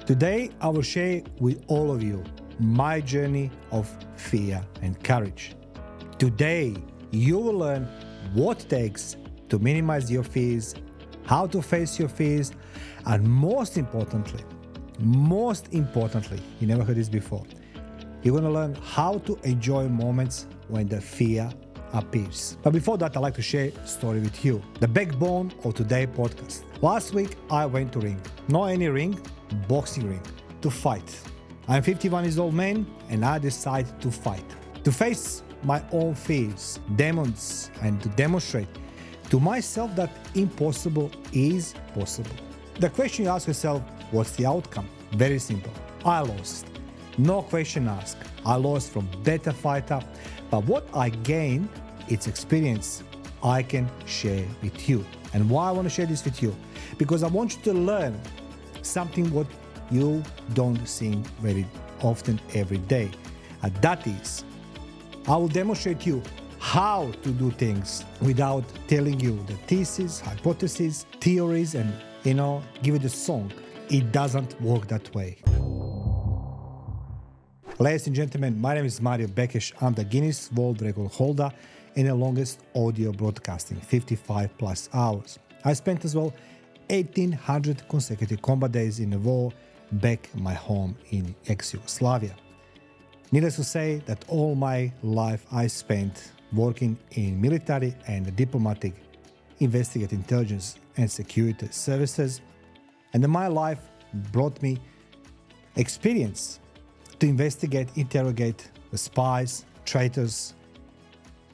Today, I will share with all of you my journey of fear and courage. Today, you will learn what it takes to minimize your fears, how to face your fears, and most importantly, you never heard this before, you're going to learn how to enjoy moments when the fear appears. But before that, I'd like to share a story with you, the backbone of today's podcast. Last week, I went to ring. Not any ring, boxing ring, to fight. I'm 51 years old man, and I decided to fight. To face my own fears, demons, and to demonstrate to myself that impossible is possible. The question you ask yourself, what's the outcome? Very simple. I lost. No question asked. I lost from better fighter, but what I gained, it's experience I can share with you. And why I want to share this with you? Because I want you to learn something what you don't see very often every day. And that is, I will demonstrate you how to do things without telling you the thesis, hypothesis, theories, and give you the song. It doesn't work that way. Ladies and gentlemen, my name is Bekes. I'm the Guinness World Record holder in the longest audio broadcasting, 55 plus hours. I spent as well 1,800 consecutive combat days in the war back my home in ex-Yugoslavia. Needless to say that all my life I spent working in military and diplomatic, investigative intelligence and security services, and my life brought me experience to investigate, interrogate the spies, traitors,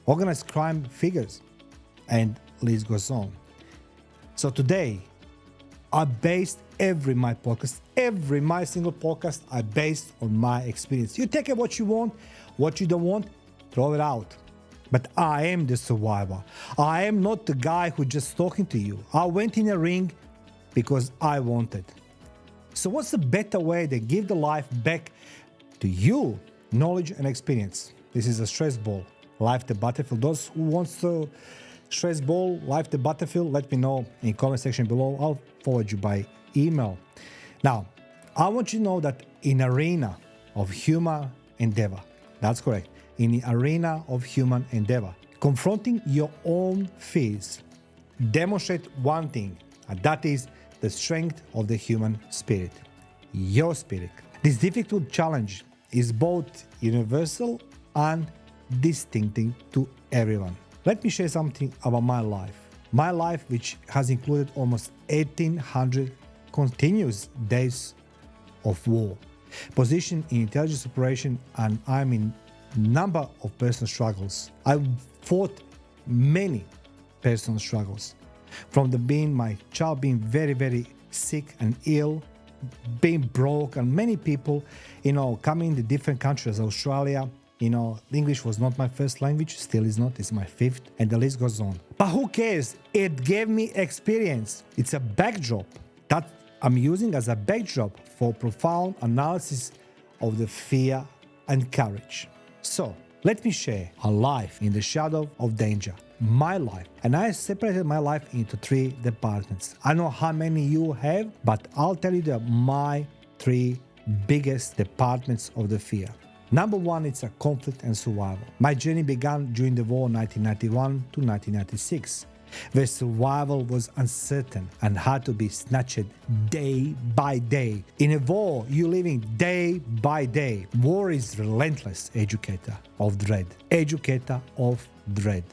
organized crime figures, and list goes on. So today, I based my single podcast, I based on my experience. You take it what you want, what you don't want, throw it out. But I am the survivor. I am not the guy who just talking to you. I went in a ring because I wanted. So what's the better way than give the life back to you, knowledge and experience? This is a stress ball, life the battlefield. Those who wants to stress ball, life the battlefield, let me know in comment section below. I'll forward you by email. Now, I want you to know that in arena of human endeavor, that's correct, in the arena of human endeavor, confronting your own fears, demonstrate one thing, and that is the strength of the human spirit, your spirit. This difficult challenge is both universal and distinctive to everyone. Let me share something about my life. My life, which has included almost 1,800 continuous days of war, position in intelligence operation, and I'm in number of personal struggles. I fought many personal struggles, from my child being very, very sick and ill, being broke, and many people, coming to different countries, Australia. English was not my first language, still is not, it's my fifth, and the list goes on. But who cares? It gave me experience. It's a backdrop that I'm using as a backdrop for profound analysis of the fear and courage. So, let me share a life in the shadow of danger, my life. And I separated my life into 3 departments. I know how many you have, but I'll tell you my 3 biggest departments of the fear. Number 1, it's a conflict and survival. My journey began during the war 1991 to 1996, where survival was uncertain and had to be snatched day by day. In a war, you're living day by day. War is relentless educator of dread. Educator of dread.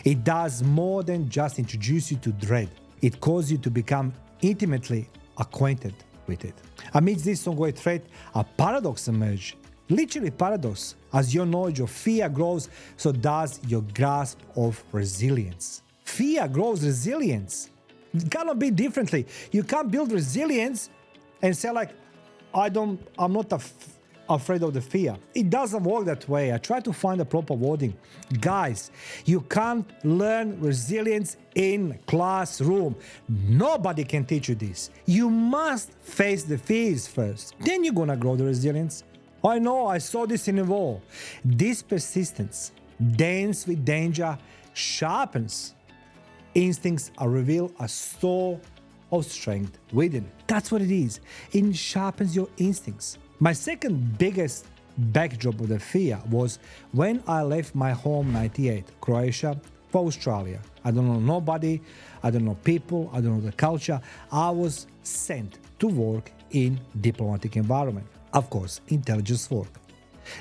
It does more than just introduce you to dread. It causes you to become intimately acquainted with it. Amidst this ongoing threat, a paradox emerged. Literally paradox. As your knowledge of fear grows, so does your grasp of resilience. Fear grows resilience. It cannot be differently. You can't build resilience and say I'm not afraid of the fear. It doesn't work that way. I try to find a proper wording. Guys, you can't learn resilience in classroom. Nobody can teach you this. You must face the fears first. Then you're gonna grow the resilience. I know, I saw this in the war. This persistence, dance with danger, sharpens instincts, are revealed a store of strength within. That's what it is. It sharpens your instincts. My second biggest backdrop of the fear was when I left my home 98, Croatia, for Australia. I don't know nobody, I don't know people, I don't know the culture. I was sent to work in diplomatic environment. Of course, intelligence work.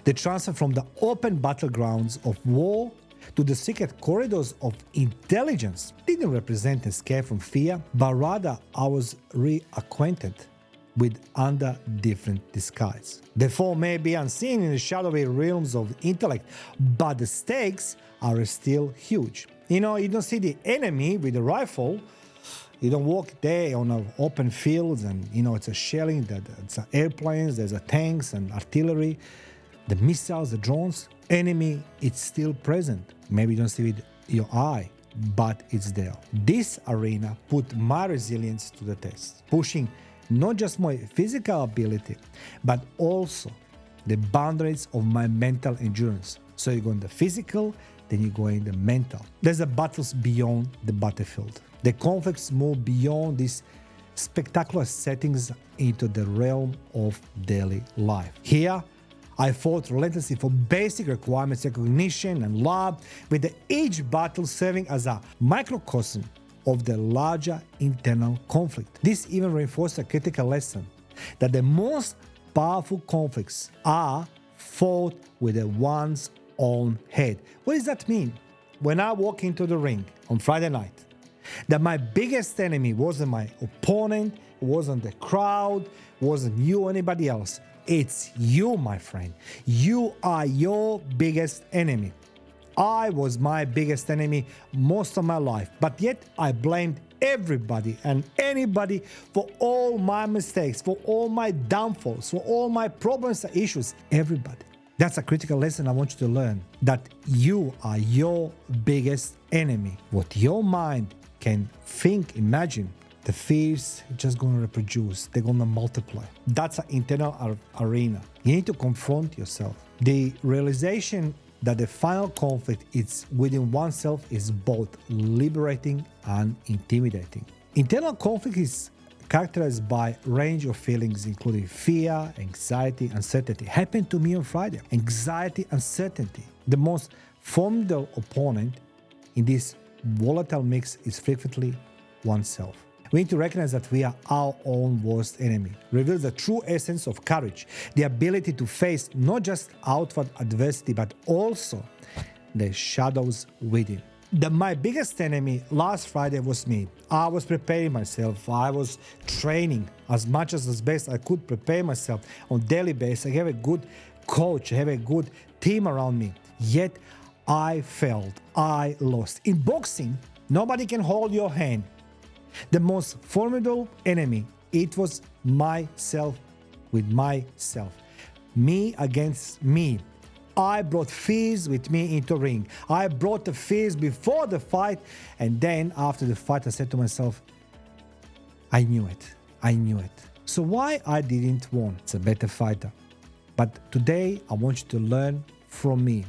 The transfer from the open battlegrounds of war to the secret corridors of intelligence didn't represent escape from fear, but rather I was reacquainted with under different disguise. The foe may be unseen in the shadowy realms of intellect, but the stakes are still huge. You know, you don't see the enemy with a rifle. You don't walk there on an open fields and, you know, it's a shelling, it's airplanes, there's a tanks and artillery, the missiles, the drones. Enemy, it's still present. Maybe you don't see it with your eye, but it's there. This arena put my resilience to the test, pushing not just my physical ability, but also the boundaries of my mental endurance. So you go in the physical, then you go in the mental. There's a battles beyond the battlefield. The conflicts move beyond these spectacular settings into the realm of daily life. Here, I fought relentlessly for basic requirements, recognition and love, with each battle serving as a microcosm of the larger internal conflict. This even reinforced a critical lesson that the most powerful conflicts are fought with one's own head. What does that mean? When I walk into the ring on Friday night, that my biggest enemy wasn't my opponent, wasn't the crowd, wasn't you or anybody else. It's you, my friend. You are your biggest enemy. I was my biggest enemy most of my life, but yet I blamed everybody and anybody for all my mistakes, for all my downfalls, for all my problems and issues. Everybody. That's a critical lesson I want you to learn, that you are your biggest enemy. What your mind can think, imagine, the fears are just going to reproduce. They're going to multiply. That's an internal arena. You need to confront yourself. The realization that the final conflict is within oneself is both liberating and intimidating. Internal conflict is characterized by a range of feelings including fear, anxiety, uncertainty. Happened to me on Friday. Anxiety, uncertainty. The most formidable opponent in this volatile mix is frequently oneself. We need to recognize that we are our own worst enemy. Reveals the true essence of courage, the ability to face not just outward adversity, but also the shadows within. My biggest enemy last Friday was me. I was preparing myself. I was training as much as best I could prepare myself on daily basis. I have a good coach. I have a good team around me. Yet I failed. I lost. In boxing, nobody can hold your hand. The most formidable enemy, it was myself with myself. Me against me. I brought fears with me into ring. I brought the fears before the fight, and then after the fight I said to myself, I knew it. I knew it. So why I didn't win? It's a better fighter. But today I want you to learn from me.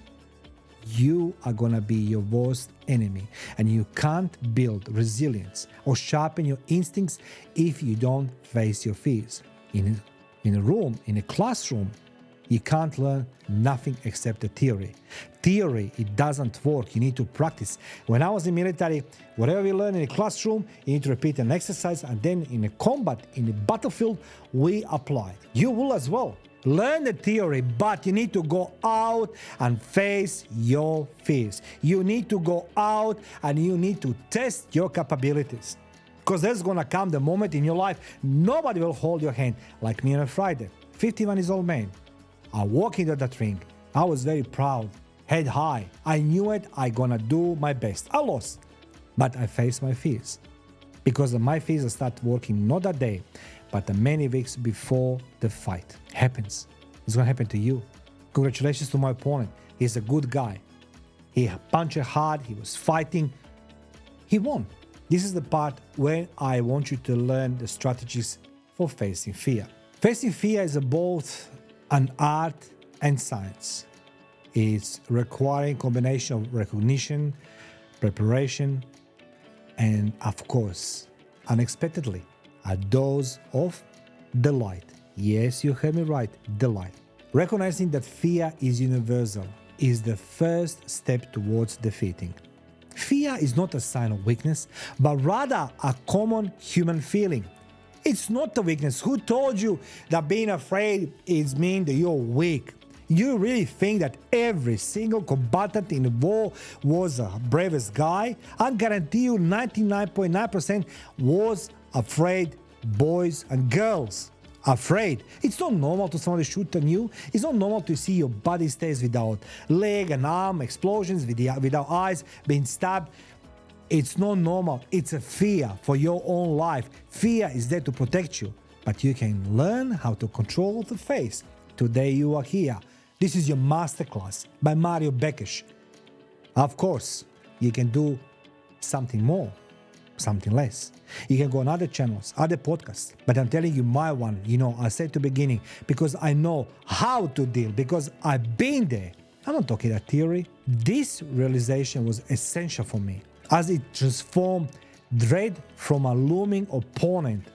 You are gonna be your worst enemy, and you can't build resilience or sharpen your instincts if you don't face your fears. In a room, in a classroom, you can't learn nothing except the theory. Theory, it doesn't work. You need to practice. When I was in military, whatever we learn in a classroom, you need to repeat an exercise, and then in a combat, in the battlefield, we apply. You will as well. Learn the theory, but you need to go out and face your fears. You need to go out and you need to test your capabilities. Because there's going to come the moment in your life, nobody will hold your hand like me on a Friday. 51 years old man. I walk into that ring. I was very proud, head high. I knew it, I gonna do my best. I lost, but I faced my fears. Because my fears start working not that day, but many weeks before the fight. Happens. It's gonna happen to you. Congratulations to my opponent. He's a good guy. He punched hard, he was fighting. He won. This is the part where I want you to learn the strategies for facing fear. Facing fear is both an art and science. It's requiring combination of recognition, preparation, and of course, unexpectedly, a dose of delight. Yes, you heard me right, delight. Recognizing that fear is universal is the first step towards defeating. Fear is not a sign of weakness, but rather a common human feeling. It's not a weakness. Who told you that being afraid is mean that you're weak? You really think that every single combatant in the war was the bravest guy? I guarantee you 99.9% was afraid, boys and girls. Afraid. It's not normal to somebody shoot on you. It's not normal to see your body stays without leg and arm, explosions, without eyes, being stabbed. It's not normal. It's a fear for your own life. Fear is there to protect you, but you can learn how to control the face. Today you are here. This is your masterclass by Mario Bekes. Of course, you can do something more, something less. You can go on other channels, other podcasts, but I'm telling you my one, I said at the beginning, because I know how to deal, because I've been there. I'm not talking a theory. This realization was essential for me, as it transformed dread from a looming opponent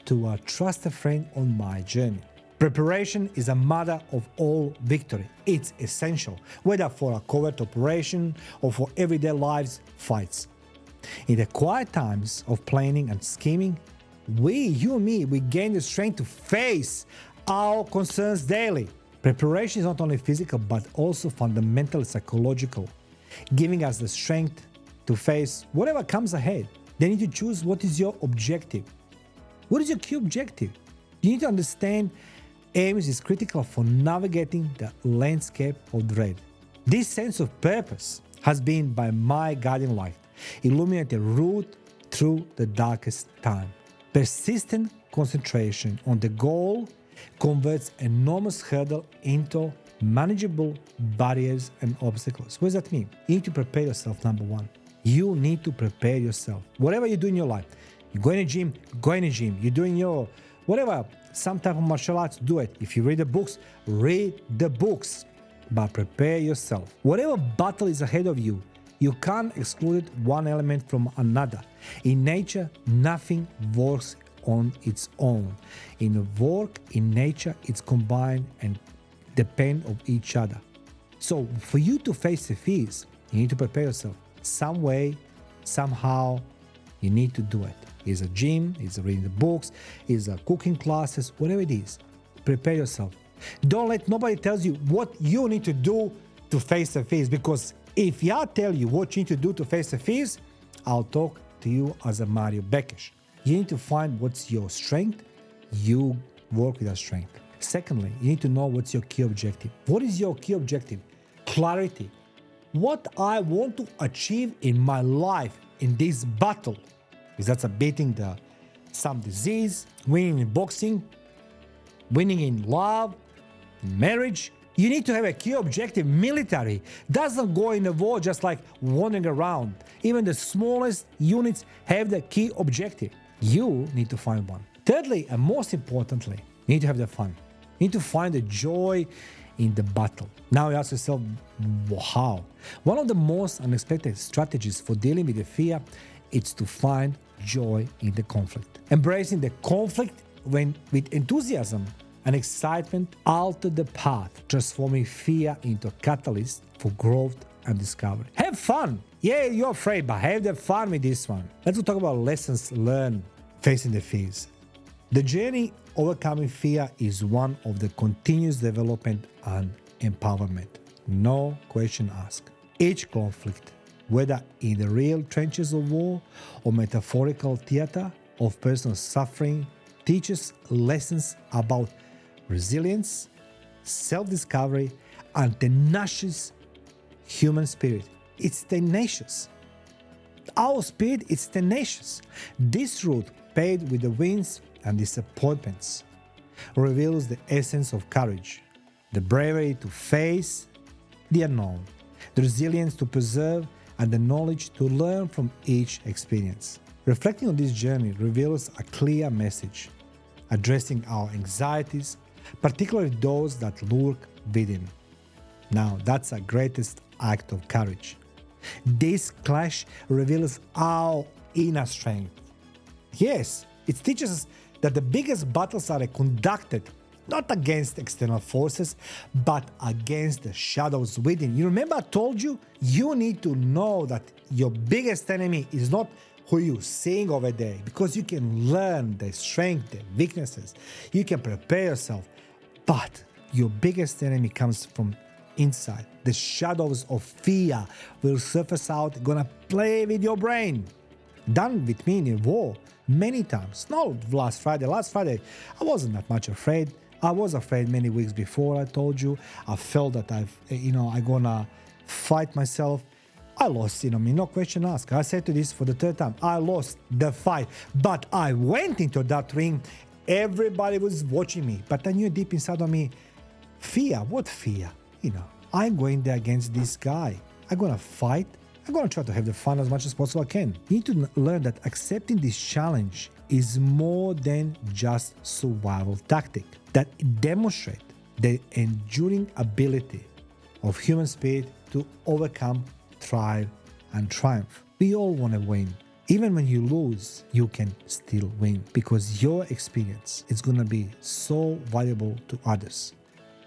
to a trusted friend on my journey. Preparation is a mother of all victory. It's essential, whether for a covert operation or for everyday lives fights. In the quiet times of planning and scheming, you and me, we gain the strength to face our concerns daily. Preparation is not only physical, but also fundamental psychological, giving us the strength to face whatever comes ahead. They need to choose what is your objective. What is your key objective? You need to understand aims is critical for navigating the landscape of dread. This sense of purpose has been by my guiding light, illuminating a route through the darkest time. Persistent concentration on the goal converts enormous hurdle into manageable barriers and obstacles. What does that mean? You need to prepare yourself, number one. You need to prepare yourself. Whatever you do in your life, you're going to gym, go in a gym. You're doing your whatever, some type of martial arts, do it. If you read the books, read the books. But prepare yourself. Whatever battle is ahead of you, you can't exclude one element from another. In nature, nothing works on its own. In nature, it's combined and depend on each other. So for you to face the fears, you need to prepare yourself. Some way, somehow, you need to do it. It's a gym, it's reading the books, it's a cooking classes, whatever it is. Prepare yourself. Don't let nobody tells you what you need to do to face the fears, because if I tell you what you need to do to face the fears, I'll talk to you as a Mario Bekes. You need to find what's your strength. You work with that strength. Secondly, you need to know what's your key objective. What is your key objective? Clarity. What I want to achieve in my life in this battle. Is that beating some disease, winning in boxing, winning in love, in marriage. You need to have a key objective. Military doesn't go in the war just like wandering around. Even the smallest units have the key objective. You need to find one. Thirdly, and most importantly, you need to have the fun. You need to find the joy in the battle. Now you ask yourself, how? One of the most unexpected strategies for dealing with the fear is to find joy in the conflict. Embracing the conflict with enthusiasm and excitement alter the path, transforming fear into a catalyst for growth and discovery. Have fun. Yeah, you're afraid, but have the fun with this one. Let's talk about lessons learned facing the fears. The journey overcoming fear is one of the continuous development and empowerment. No question asked. Each conflict, whether in the real trenches of war or metaphorical theater of personal suffering, teaches lessons about resilience, self-discovery, and tenacious human spirit. It's tenacious. Our spirit is tenacious. This route, paved with the wins and disappointments, reveals the essence of courage, the bravery to face the unknown, the resilience to preserve, and the knowledge to learn from each experience. Reflecting on this journey reveals a clear message, addressing our anxieties, particularly those that lurk within. Now, that's the greatest act of courage. This clash reveals our inner strength. Yes, It teaches us that the biggest battles are conducted not against external forces, but against the shadows within. You remember I told you, you need to know that your biggest enemy is not who you're seeing over there, because you can learn their strength, their weaknesses. You can prepare yourself. But your biggest enemy comes from inside. The shadows of fear will surface out, gonna play with your brain. Done with me in a war many times. Not last Friday. Last Friday, I wasn't that much afraid. I was afraid many weeks before, I told you. I felt that I'm gonna fight myself. I lost, no question asked. I said to this for the third time. I lost the fight, but I went into that ring. Everybody was watching me, but I knew deep inside of me, fear. What fear? I'm going there against this guy. I'm gonna fight. I'm gonna try to have the fun as much as possible I can. You need to learn that accepting this challenge is more than just survival tactic. That demonstrate the enduring ability of human spirit to overcome, thrive, and triumph. We all want to win. Even when you lose, you can still win, because your experience is going to be so valuable to others.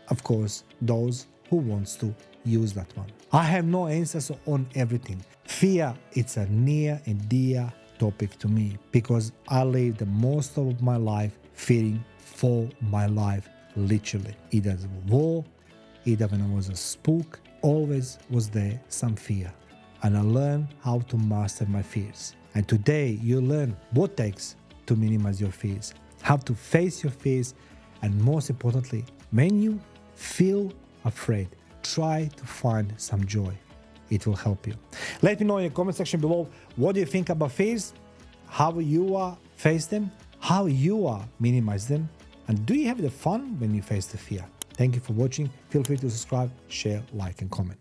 Of course, those who wants to use that one. I have no answers on everything. Fear, it's a near and dear topic to me, because I lived the most of my life fearing for my life, literally. Either as a war, either when I was a spook, always was there some fear. And I learned how to master my fears. And today you learn what it takes to minimize your fears, how to face your fears, and most importantly, when you feel afraid, try to find some joy. It will help you. Let me know in the comment section below, what do you think about fears? How you face them? How you minimize them? And do you have the fun when you face the fear? Thank you for watching. Feel free to subscribe, share, like, and comment.